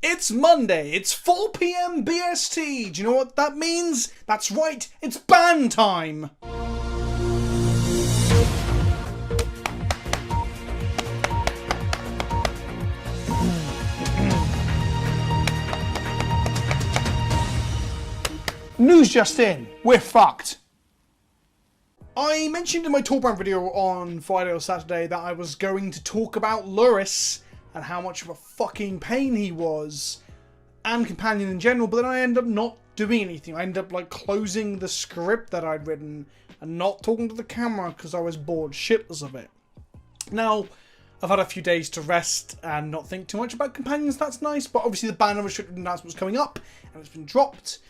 It's Monday, it's 4 PM BST. Do you know what that means? That's right, it's ban time! News just in, we're fucked. I mentioned in my Toolbrand video on Friday or Saturday that I was going to talk about Lurrus and how much of a fucking pain he was, and Companion in general, but then I ended up not doing anything. I ended up like closing the script that I'd written and not talking to the camera because I was bored shitless of it. Now, I've had a few days to rest and not think too much about Companions, that's nice, but obviously the ban and restricted announcement was coming up and it's been dropped.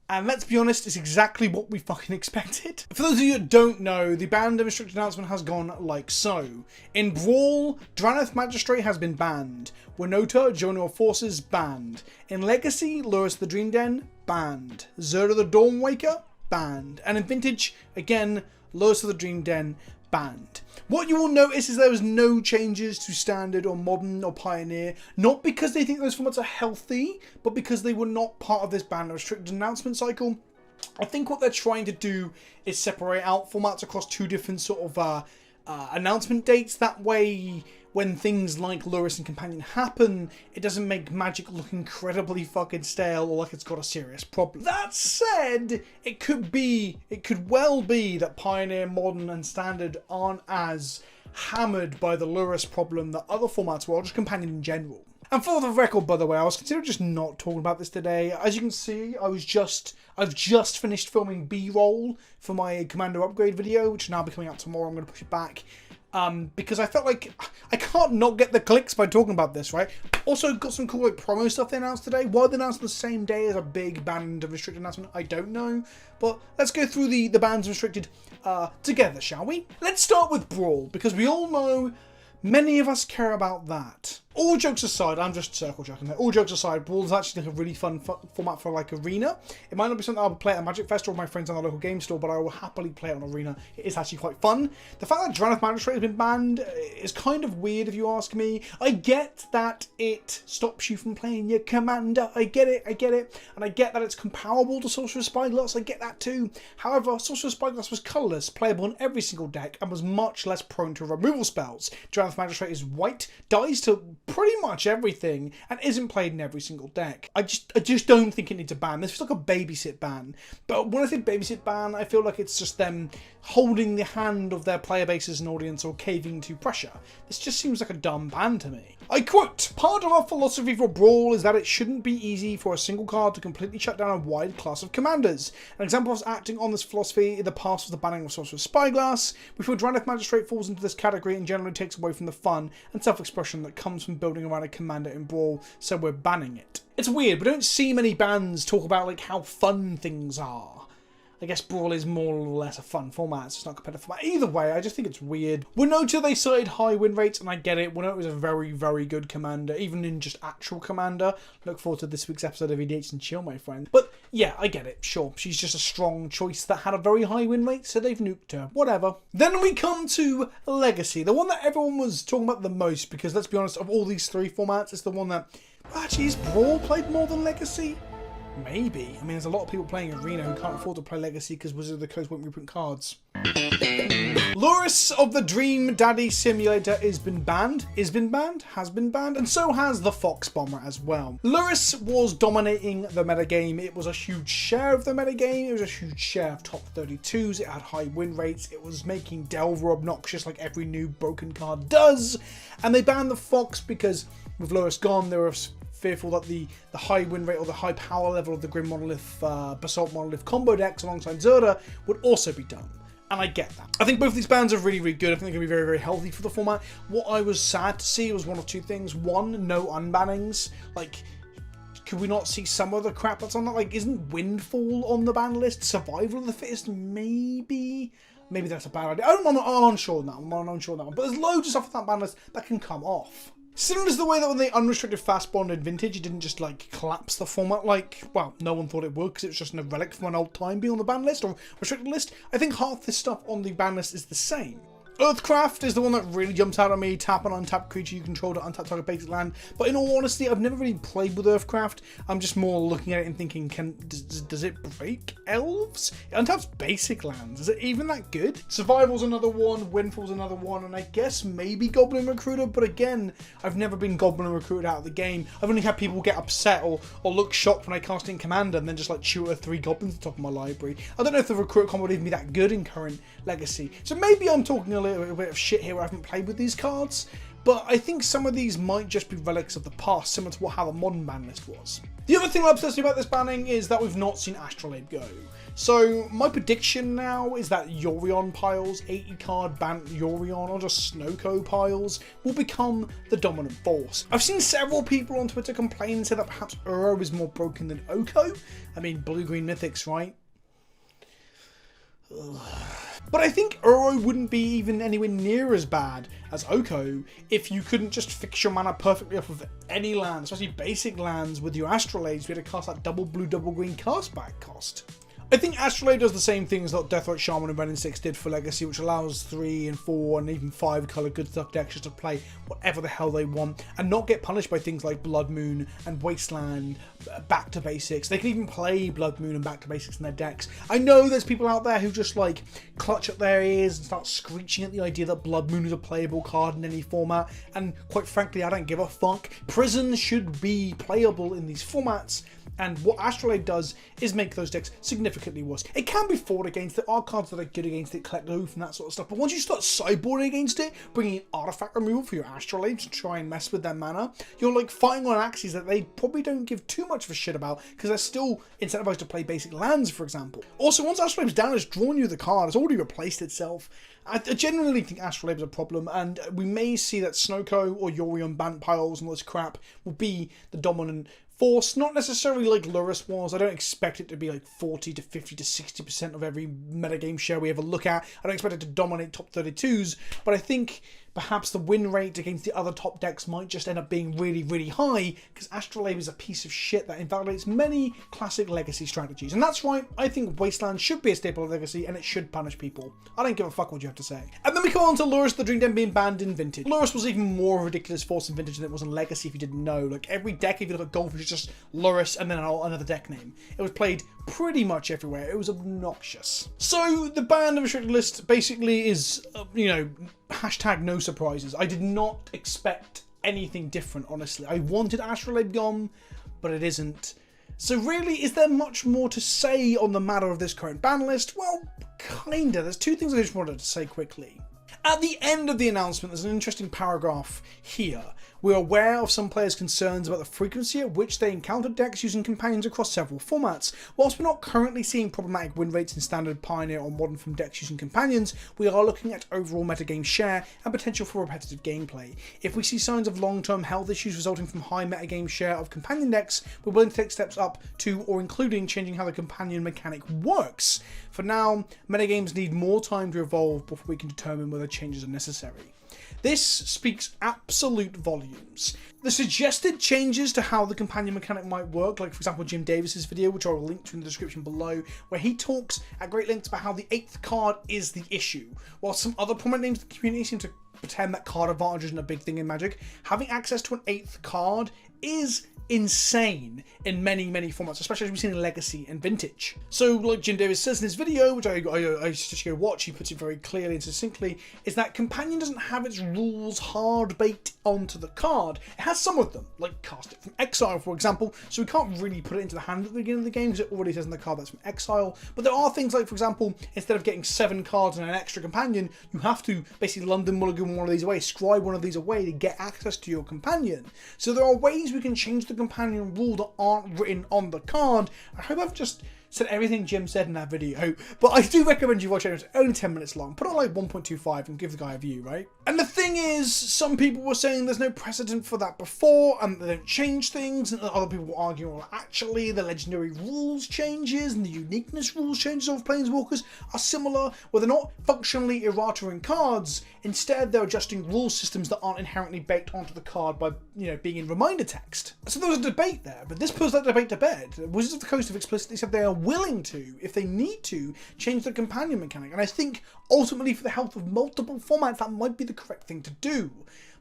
And let's be honest, it's exactly what we fucking expected. For those of you that don't know, the banned and restricted announcement has gone like so. In Brawl, Draneth Magistrate has been banned. Winota, Journal of Forces, banned. In Legacy, Lurrus the Dream Den, banned. Zirda the Dawnwaker, banned. And in Vintage, again, Lurrus the Dream Den, banned. What you will notice is there was no changes to Standard or Modern or Pioneer, not because they think those formats are healthy, but because they were not part of this ban and restricted announcement cycle. I think what they're trying to do is separate out formats across two different sort of announcement dates. That way, when things like Lurrus and Companion happen, it doesn't make Magic look incredibly fucking stale or like it's got a serious problem. That said, it could well be that Pioneer, Modern and Standard aren't as hammered by the Lurrus problem that other formats were, or just Companion in general. And for the record, by the way, I was considering just not talking about this today. As you can see, I've just finished filming B-roll for my Commander upgrade video, which will now be coming out tomorrow. I'm going to push it back. Because I felt like I can't not get the clicks by talking about this, right? Also got some cool like promo stuff they announced today. Why they announced the same day as a big banned and restricted announcement, I don't know. But let's go through the bans and restricted together, shall we? Let's start with Brawl, because we all know many of us care about that. All jokes aside, I'm just circle jerking there. All jokes aside, Brawl is actually like a really fun format for like Arena. It might not be something I'll play at a Magic Fest or with my friends on the local game store, but I will happily play it on Arena. It is actually quite fun. The fact that Draneth Magistrate has been banned is kind of weird if you ask me. I get that it stops you from playing your commander. I get it. And I get that it's comparable to Sorcerer's Spyglass. I get that too. However, Sorcerer's Spyglass was colourless, playable in every single deck, and was much less prone to removal spells. Draneth Magistrate is white, dies to pretty much everything, and isn't played in every single deck. I just don't think it needs a ban. This feels like a babysit ban. But when I say babysit ban, I feel like it's just them holding the hand of their player base as an audience or caving to pressure. This just seems like a dumb ban to me. I quote, "Part of our philosophy for Brawl is that it shouldn't be easy for a single card to completely shut down a wide class of commanders. An example of us acting on this philosophy in the past was the banning of Sorcerer's Spyglass. We feel Draneth Magistrate falls into this category and generally takes away from the fun and self-expression that comes from building around a commander in Brawl, so we're banning it." It's weird, we don't see many bans talk about like how fun things are. I guess Brawl is more or less a fun format, so it's not a competitive format. Either way, I just think it's weird. Winota, they cited high win rates, and I get it. Winota is a very, very good commander, even in just actual commander. Look forward to this week's episode of EDH and Chill, my friend. But yeah, I get it, sure. She's just a strong choice that had a very high win rate, so they've nuked her. Whatever. Then we come to Legacy, the one that everyone was talking about the most, because let's be honest, of all these three formats, it's the one that... Actually, is Brawl played more than Legacy? Maybe. I mean, there's a lot of people playing Arena who can't afford to play Legacy because Wizard of the Coast won't reprint cards. Lurrus of the Dream Daddy Simulator has been banned, and so has the Fox Bomber as well. Lurrus was dominating the metagame. It was a huge share of the metagame. It was a huge share of top 32s. It had high win rates. It was making Delver obnoxious like every new broken card does. And they banned the Fox because with Lurrus gone, there was fearful that the high win rate or the high power level of the Grim Monolith, Basalt Monolith combo decks alongside Zirda would also be done. And I get that. I think both of these bans are really, really good. I think they're going to be very, very healthy for the format. What I was sad to see was one of two things. One, no unbannings. Like, could we not see some of the crap that's on that? Like, isn't Windfall on the ban list? Survival of the Fittest? Maybe? Maybe that's a bad idea. I'm unsure on that one. I'm unsure on that one. But there's loads of stuff on that ban list that can come off. Similar to the way that when they unrestricted fast bonded Vintage, it didn't just like collapse the format like, well, no one thought it would because it was just a relic from an old time being on the ban list or restricted list. I think half this stuff on the ban list is the same. Earthcraft is the one that really jumps out at me. Tap an untapped creature you control to untap target basic land. But in all honesty, I've never really played with Earthcraft. I'm just more looking at it and thinking, does it break elves? It untaps basic lands. Is it even that good? Survival's another one. Windfall's another one. And I guess maybe Goblin Recruiter. But again, I've never been Goblin Recruited out of the game. I've only had people get upset or look shocked when I cast in Commander and then just like shoot at 3 goblins at the top of my library. I don't know if the Recruit combo would even be that good in current Legacy. So maybe I'm talking a little bit of shit here where I haven't played with these cards, but I think some of these might just be relics of the past, similar to how the modern ban list was. The other thing that upsets me about this banning is that we've not seen Astrolabe go. So my prediction now is that Yorion piles, 80 card banned Yorion, or just Snowco piles, will become the dominant force. I've seen several people on Twitter complain and say that perhaps Uro is more broken than Oko. I mean, blue-green mythics, right? Ugh. But I think Uro wouldn't be even anywhere near as bad as Oko if you couldn't just fix your mana perfectly off of any land, especially basic lands with your Astrolabes. We had to cast that double blue, double green castback cost. I think Astrolabe does the same things that Deathrite Shaman and Red and 6 did for Legacy, which allows 3 and 4 and even 5 colour good stuff decks just to play whatever the hell they want and not get punished by things like Blood Moon and Wasteland, Back to Basics. They can even play Blood Moon and Back to Basics in their decks. I know there's people out there who just like clutch at their ears and start screeching at the idea that Blood Moon is a playable card in any format, and quite frankly I don't give a fuck. Prison should be playable in these formats, and what Astrolabe does is make those decks significantly worse. It can be fought against. There are cards that are good against it, Collect Hoof and that sort of stuff, but once you start sideboarding against it, bringing in artifact removal for your Astrolabes to try and mess with their mana, you're like fighting on axes that they probably don't give too much of a shit about, because they're still incentivized to play basic lands, for example. Also, once Astrolabe's down, it's drawn you the card, it's already replaced itself. I genuinely think Astrolabe is a problem, and we may see that Snowco or Yorion Bant piles and all this crap will be the dominant force. Not necessarily like Lurrus was. I don't expect it to be like 40 to 50 to 60% of every metagame share we ever look at. I don't expect it to dominate top 32s, but I think perhaps the win rate against the other top decks might just end up being really, really high, because Astrolabe is a piece of shit that invalidates many classic Legacy strategies. And that's right, I think Wasteland should be a staple of Legacy, and it should punish people. I don't give a fuck what you have to say. And then we come on to Lurrus the Dream Den being banned in Vintage. Lurrus was even more of a ridiculous force in Vintage than it was in Legacy, if you didn't know. Like, every deck, if you look at Goldfish, it's just Lurrus and then another deck name. It was played pretty much everywhere. It was obnoxious. So, the ban and restricted list basically is, you know, hashtag no surprises. I did not expect anything different, honestly. I wanted Astrolabe gone, but it isn't. So really, is there much more to say on the matter of this current ban list? Well, kinda. There's 2 things I just wanted to say quickly. At the end of the announcement, there's an interesting paragraph here. We're aware of some players' concerns about the frequency at which they encounter decks using companions across several formats. Whilst we're not currently seeing problematic win rates in Standard, Pioneer or Modern from decks using companions, we are looking at overall metagame share and potential for repetitive gameplay. If we see signs of long-term health issues resulting from high metagame share of companion decks, we're willing to take steps up to or including changing how the companion mechanic works. For now, metagames need more time to evolve before we can determine whether changes are necessary. This speaks absolute volumes. The suggested changes to how the companion mechanic might work, like for example Jim Davis's video, which I'll link to in the description below, where he talks at great lengths about how the 8th card is the issue. While some other prominent names in the community seem to pretend that card advantage isn't a big thing in Magic, having access to an 8th card is insane in many formats, especially as we've seen in Legacy and Vintage. So like Jim Davis says in his video, which I suggest you go watch, he puts it very clearly and succinctly, is that Companion doesn't have its rules hard baked onto the card. It has some of them, like cast it from exile for example, so we can't really put it into the hand at the beginning of the game because it already says in the card that's from exile. But there are things like, for example, instead of getting 7 cards and an extra companion, you have to basically London Mulligan one of these away, scribe one of these away to get access to your companion. So there are ways we can change the companion rule that aren't written on the card. I hope I've just said everything Jim said in that video, but I do recommend you watch it. It's only 10 minutes long. Put on like 1.25 and give the guy a view, right? And the thing is, some people were saying there's no precedent for that before and they don't change things, and other people were arguing, well, actually the legendary rules changes and the uniqueness rules changes of Planeswalkers are similar, where they're not functionally errata in cards. Instead, they're adjusting rule systems that aren't inherently baked onto the card by, you know, being in reminder text. So there was a debate there, but this puts that debate to bed. Wizards of the Coast have explicitly said they are willing to, if they need to, change the companion mechanic. And I think ultimately for the health of multiple formats, that might be the correct thing to do.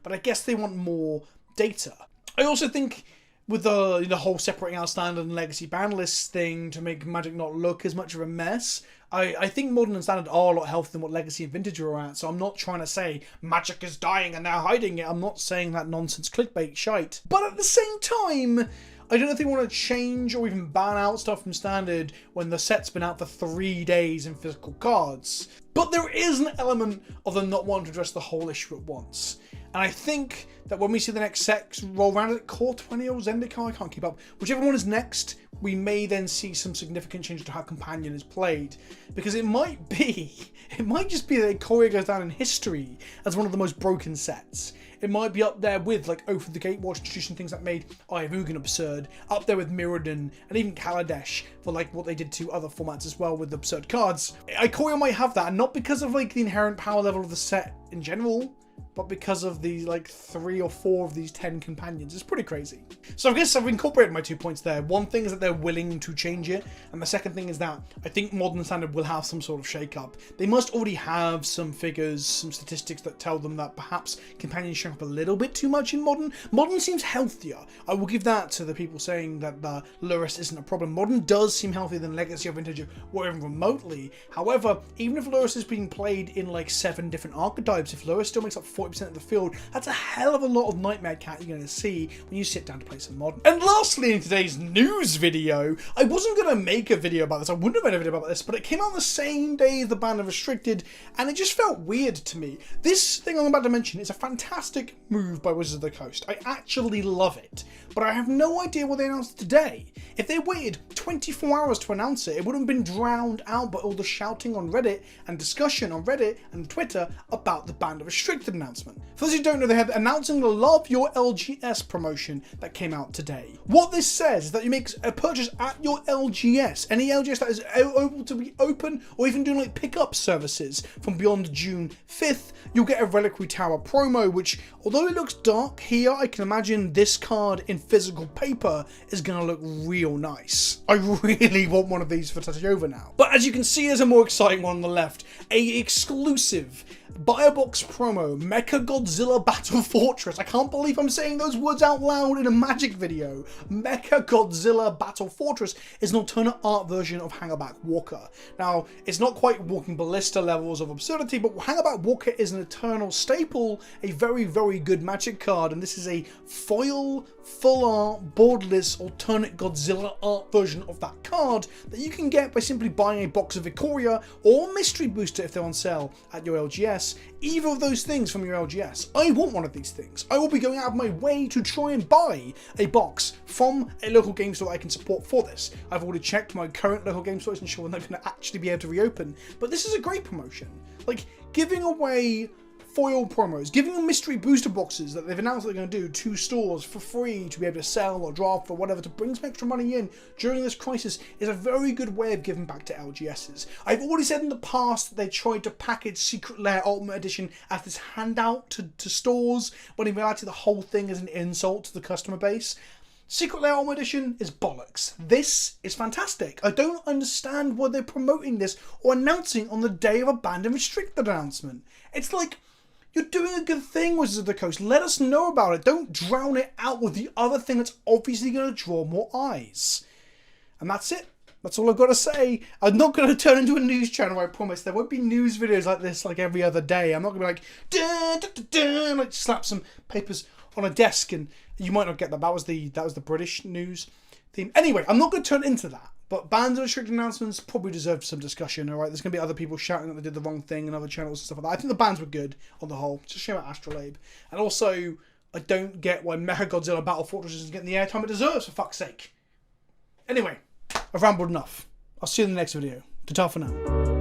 But I guess they want more data. I also think with the whole separating out standard and legacy ban lists thing to make Magic not look as much of a mess, I think modern and standard are a lot healthier than what legacy and vintage are at. So I'm not trying to say Magic is dying and they're hiding it. I'm not saying that nonsense clickbait shite. But at the same time, I don't know if they want to change or even ban out stuff from standard when the set's been out for 3 days in physical cards. But there is an element of them not wanting to address the whole issue at once. And I think that when we see the next set roll around, at Core 20 or Zendikar, I can't keep up, whichever one is next, we may then see some significant changes to how Companion is played. Because it might just be that Ikoria goes down in history as one of the most broken sets. It might be up there with like Oath of the Gatewatch, introducing things that made Ayavugan absurd, up there with Mirrodin and even Kaladesh for like what they did to other formats as well with absurd cards. Ikoria might have that, and not because of like the inherent power level of the set in general, but because of the like 3 or 4 of these 10 companions. It's pretty crazy. So I guess I've incorporated my 2 points there. One thing is that they're willing to change it, and the second thing is that I think modern standard will have some sort of shake-up. They must already have some figures, some statistics that tell them that perhaps companions show up a little bit too much in modern. Modern seems healthier. I will give that to the people saying that the Lurrus isn't a problem. Modern does seem healthier than legacy or vintage or even remotely. However, even if Lurrus is being played in like 7 different archetypes, if Lurrus still makes up 40% of the field, that's a hell of a lot of Nightmare Cat you're going to see when you sit down to play some modern. And lastly, in today's news video, I wasn't going to make a video about this, I wouldn't have made a video about this, but it came out the same day as the ban of Restricted, and it just felt weird to me. This thing I'm about to mention is a fantastic move by Wizards of the Coast. I actually love it, but I have no idea what they announced today. If they waited 24 hours to announce it, it would have been drowned out by all the shouting on Reddit and discussion on Reddit and Twitter about the ban of Restricted announcement. For those who don't know, they have announcing the Love Your LGS promotion that came out today. What this says is that you make a purchase at your LGS, any LGS that is able to be open or even doing like pickup services from beyond June 5th, you'll get a Reliquary Tower promo, which although it looks dark here, I can imagine this card in physical paper is going to look real nice. I really want one of these for Tatayova now. But as you can see, there's a more exciting one on the left, a exclusive buy a box promo, Mechagodzilla Battle Fortress. I can't believe I'm saying those words out loud in a Magic video. Mechagodzilla Battle Fortress is an alternate art version of Hangerback Walker. Now, it's not quite Walking Ballista levels of absurdity, but Hangerback Walker is an eternal staple, a very, very good Magic card, and this is a foil, full art, borderless, alternate Godzilla art version of that card that you can get by simply buying a box of Ikoria or Mystery Booster if they're on sale at your LGS. Either of those things from your LGS. I want one of these things. I will be going out of my way to try and buy a box from a local game store I can support for this. I've already checked my current local game stores and sure when they're going to actually be able to reopen. But this is a great promotion. Like, giving away foil promos, giving them mystery booster boxes that they've announced they're going to do to stores for free to be able to sell or draft or whatever to bring some extra money in during this crisis is a very good way of giving back to LGSs. I've already said in the past that they tried to package Secret Lair Ultimate Edition as this handout to stores, when in reality the whole thing is an insult to the customer base. Secret Lair Ultimate Edition is bollocks. This is fantastic. I don't understand why they're promoting this or announcing on the day of a banned and restricted announcement. It's like, you're doing a good thing, Wizards of the Coast. Let us know about it. Don't drown it out with the other thing that's obviously going to draw more eyes. And that's it. That's all I've got to say. I'm not going to turn into a news channel, I promise. There won't be news videos like this like every other day. I'm not going to be like, dun, dun, dun, dun, like slap some papers on a desk, and you might not get that. That was the British news theme. Anyway, I'm not going to turn into that. But bans and restricted announcements probably deserve some discussion, alright? There's going to be other people shouting that they did the wrong thing and other channels and stuff like that. I think the bans were good on the whole. Just shame about Astrolabe. And also, I don't get why Mechagodzilla Battle Fortress isn't getting the airtime it deserves, for fuck's sake. Anyway, I've rambled enough. I'll see you in the next video. Ta-ta for now.